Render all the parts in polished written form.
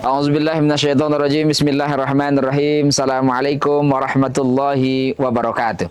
A'udzubillahi minasyaitonirrajim. Bismillahirrahmanirrahim. Assalamualaikum warahmatullahi wabarakatuh.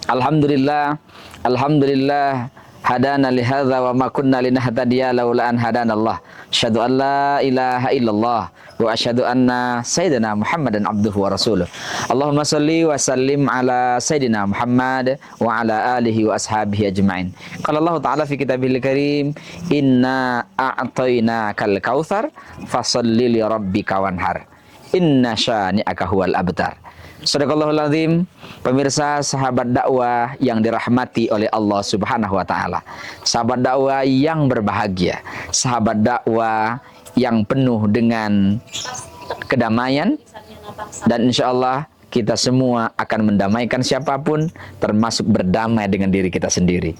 Alhamdulillah, alhamdulillah hadana li hadza wa ma kunna linahtadiya laula an hadanallah. Asyhadu an la ilaha illallah wa asyhadu anna sayyidina Muhammadan abduhu wa rasuluh. Allahumma shalli wa sallim ala sayyidina Muhammad wa ala alihi wa ashabihi ajmain. Qala Allah Ta'ala fi kitabihil karim, inna a'tainakal kautsar fashalli li rabbika wanhar. Inna syani'aka huwal abtar. Shadaqallahul azim. Pemirsa, sahabat dakwah yang dirahmati oleh Allah Subhanahu wa taala. Sahabat dakwah yang berbahagia, sahabat dakwah yang penuh dengan kedamaian, dan insya Allah kita semua akan mendamaikan siapapun, termasuk berdamai dengan diri kita sendiri.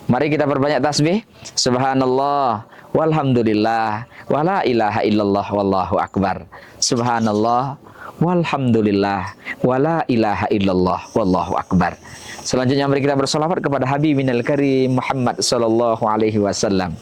Mari kita perbanyak tasbih. Subhanallah walhamdulillah wala ilaha illallah wallahu akbar. Subhanallah walhamdulillah wala ilaha illallah wallahu akbar. Selanjutnya mari kita bersolawat kepada Habibinal Karim Muhammad sallallahu alaihi wasallam.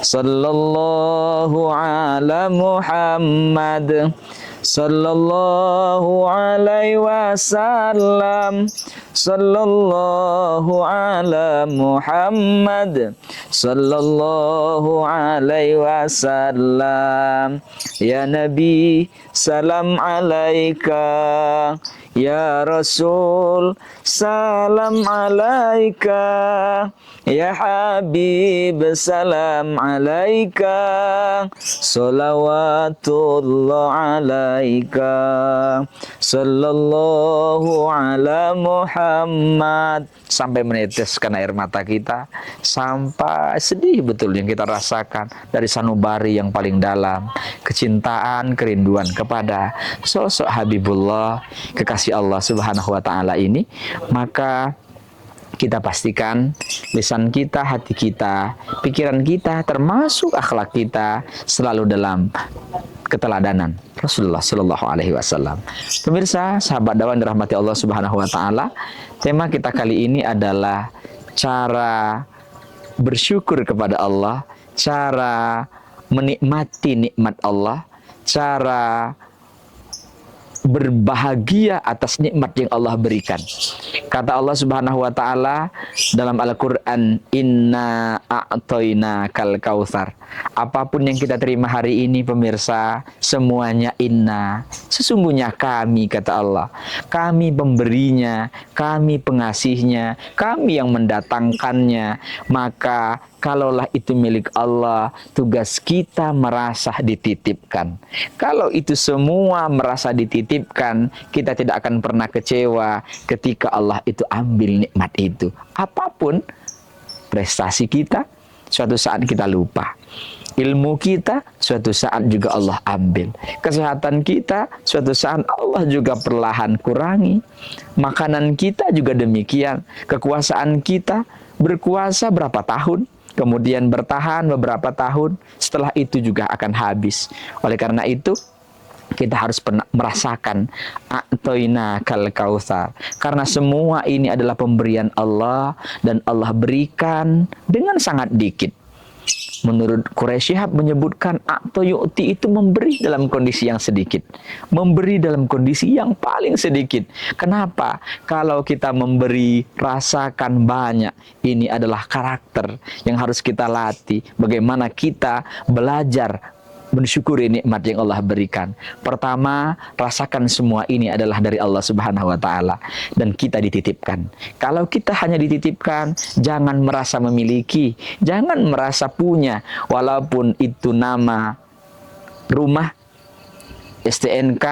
Sallallahu ala Muhammad sallallahu alaihi wasallam. Sallallahu ala Muhammad sallallahu alaihi wasallam. Ya Nabi, salam alaika. Ya Rasul, salam alaika. Ya Habib, salam alaika. Salawatullah alaika. Sallallahu ala Muhammad. Sampai meneteskan air mata kita, sampai sedih betul yang kita rasakan dari sanubari yang paling dalam, kecintaan, kerinduan kepada sosok Habibullah, kekasih Allah Subhanahu wa taala ini. Maka kita pastikan lisan kita, hati kita, pikiran kita, termasuk akhlak kita selalu dalam keteladanan Rasulullah Shallallahu Alaihi Wasallam. Pemirsa, sahabat dakwah dirahmati Allah Subhanahu Wa Taala, tema kita kali ini adalah cara bersyukur kepada Allah, cara menikmati nikmat Allah, cara berbahagia atas nikmat yang Allah berikan. Kata Allah Subhanahu wa taala dalam Al-Qur'an, inna a'tainakal kautsar. Apapun yang kita terima hari ini pemirsa, semuanya inna. Sesungguhnya kami, kata Allah, kami pemberinya, kami pengasihnya, kami yang mendatangkannya. Maka kalaulah itu milik Allah, tugas kita merasa dititipkan. Kalau itu semua merasa dititipkan, kita tidak akan pernah kecewa ketika Allah itu ambil nikmat itu. Apapun prestasi kita, suatu saat kita lupa. Ilmu kita, suatu saat juga Allah ambil. Kesehatan kita, suatu saat Allah juga perlahan kurangi. Makanan kita juga demikian. Kekuasaan kita, berkuasa berapa tahun, kemudian bertahan beberapa tahun, setelah itu juga akan habis. Oleh karena itu, kita harus merasakan a'tainakal kautsar, karena semua ini adalah pemberian Allah, dan Allah berikan dengan sangat dikit. Menurut Quraisy Shihab menyebutkan a'tayu'ti itu memberi dalam kondisi yang sedikit, memberi dalam kondisi yang paling sedikit. Kenapa? Kalau kita memberi rasakan banyak, ini adalah karakter yang harus kita latih. Bagaimana kita belajar mensyukuri nikmat yang Allah berikan. Pertama, rasakan semua ini adalah dari Allah Subhanahu wa taala dan kita dititipkan. Kalau kita hanya dititipkan, jangan merasa memiliki, jangan merasa punya, walaupun itu nama rumah, STNK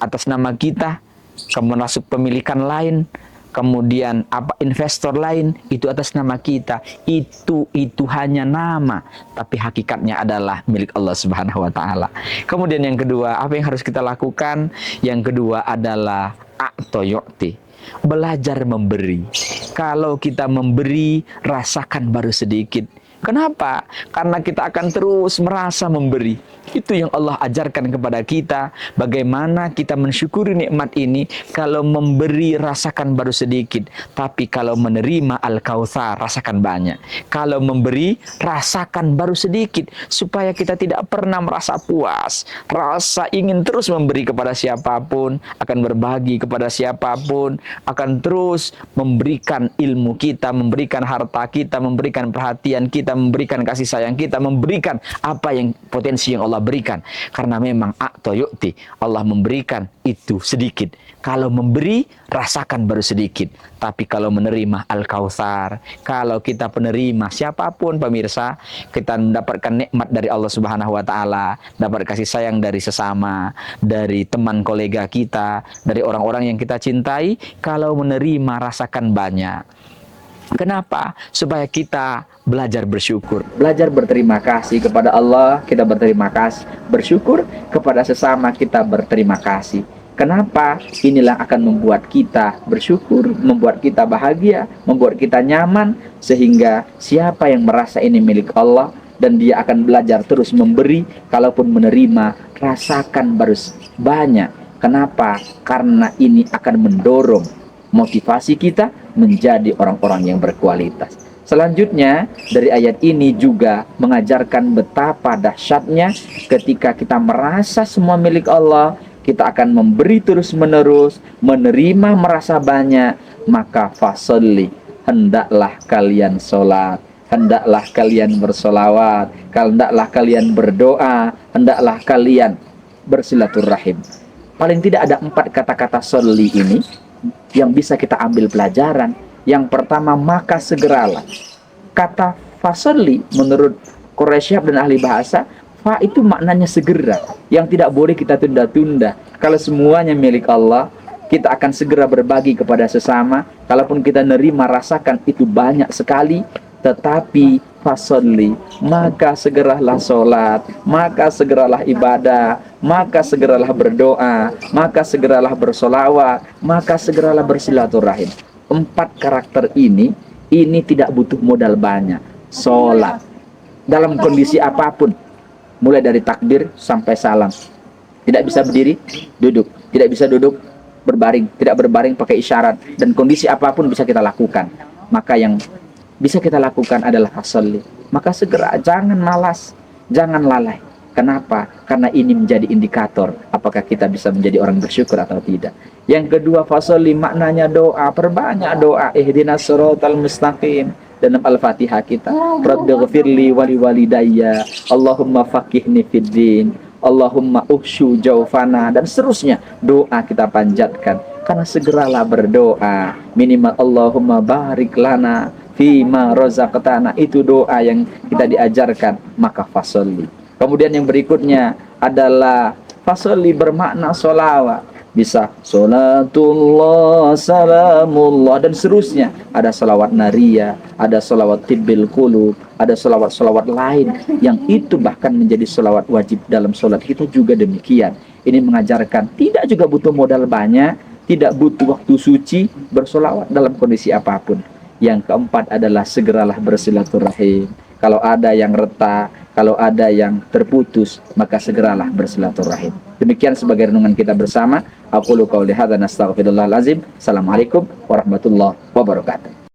atas nama kita, kemudian masuk pemilikan lain, kemudian apa investor lain, itu atas nama kita. Itu hanya nama, tapi hakikatnya adalah milik Allah Subhanahu wa taala. Kemudian yang kedua, apa yang harus kita lakukan? Yang kedua adalah a'tayu'ti, belajar memberi. Kalau kita memberi, rasakan baru sedikit. Kenapa? Karena kita akan terus merasa memberi. Itu yang Allah ajarkan kepada kita. Bagaimana kita mensyukuri nikmat ini. Kalau memberi rasakan baru sedikit. Tapi kalau menerima Al-Kautsar rasakan banyak. Kalau memberi rasakan baru sedikit. Supaya kita tidak pernah merasa puas. Rasa ingin terus memberi kepada siapapun. Akan berbagi kepada siapapun. Akan terus memberikan ilmu kita. Memberikan harta kita. Memberikan perhatian kita. Memberikan kasih sayang kita. Memberikan apa yang potensi yang Allah berikan. Karena memang a'ta yu'ti, Allah memberikan itu sedikit. Kalau memberi rasakan baru sedikit. Tapi kalau menerima Al-Kautsar, kalau kita penerima siapapun pemirsa, kita mendapatkan nikmat dari Allah Subhanahu wa taala, dapat kasih sayang dari sesama, dari teman kolega kita, dari orang-orang yang kita cintai. Kalau menerima rasakan banyak. Kenapa? Supaya kita belajar bersyukur, belajar berterima kasih kepada Allah, kita berterima kasih, bersyukur kepada sesama kita berterima kasih. Kenapa? Inilah akan membuat kita bersyukur, membuat kita bahagia, membuat kita nyaman, sehingga siapa yang merasa ini milik Allah dan dia akan belajar terus memberi, kalaupun menerima, rasakan baru banyak. Kenapa? Karena ini akan mendorong motivasi kita menjadi orang-orang yang berkualitas. Selanjutnya, dari ayat ini juga mengajarkan betapa dahsyatnya ketika kita merasa semua milik Allah, kita akan memberi terus-menerus, menerima merasa banyak, maka fasolli, hendaklah kalian sholat, hendaklah kalian bersolawat, hendaklah kalian berdoa, hendaklah kalian bersilaturahim. Paling tidak ada 4 kata-kata sholli ini yang bisa kita ambil pelajaran. Yang pertama, maka segeralah. Kata fasolli menurut Quraisyab dan ahli bahasa, fa itu maknanya segera, yang tidak boleh kita tunda-tunda. Kalau semuanya milik Allah, kita akan segera berbagi kepada sesama. Kalaupun kita nerima, rasakan itu banyak sekali. Tetapi fasolli, maka segeralah sholat, maka segeralah ibadah, maka segeralah berdoa, maka segeralah bersolawat, maka segeralah bersilaturahim. 4 karakter ini tidak butuh modal banyak. Sholat dalam kondisi apapun, mulai dari takbir sampai salam. Tidak bisa berdiri, duduk. Tidak bisa duduk, berbaring. Tidak berbaring, pakai isyarat. Dan kondisi apapun bisa kita lakukan. Maka yang bisa kita lakukan adalah fasolli. Maka segera, jangan malas, jangan lalai. Kenapa? Karena ini menjadi indikator apakah kita bisa menjadi orang bersyukur atau tidak. Yang kedua, fasolli maknanya doa, perbanyak doa. Ihdinas siratal mustaqim. Dalam Al-Fatihah kita, Rabbighfirli wali walidayya, Allahumma faqihni fiddin, Allahumma uhsyu jaufana, dan seterusnya. Doa kita panjatkan. Karena segeralah berdoa. Minimal Allahumma barik lana fima razaqtana, itu doa yang kita diajarkan. Maka fasolli. Kemudian yang berikutnya adalah fasolli bermakna solawat. Bisa solatullah, salamullah, dan seterusnya. Ada solawat naria, ada solawat tibbil qulub, ada solawat-solawat lain yang itu bahkan menjadi solawat wajib dalam solat kita juga demikian. Ini mengajarkan tidak juga butuh modal banyak, tidak butuh waktu suci, bersolawat dalam kondisi apapun. Yang keempat adalah segeralah bersilaturahim. Kalau ada yang retak, kalau ada yang terputus, maka segeralah bersilaturahim. Demikian sebagai renungan kita bersama. Aqulu qouli hadza nastaghfirullahal azim. Assalamualaikum warahmatullahi wabarakatuh.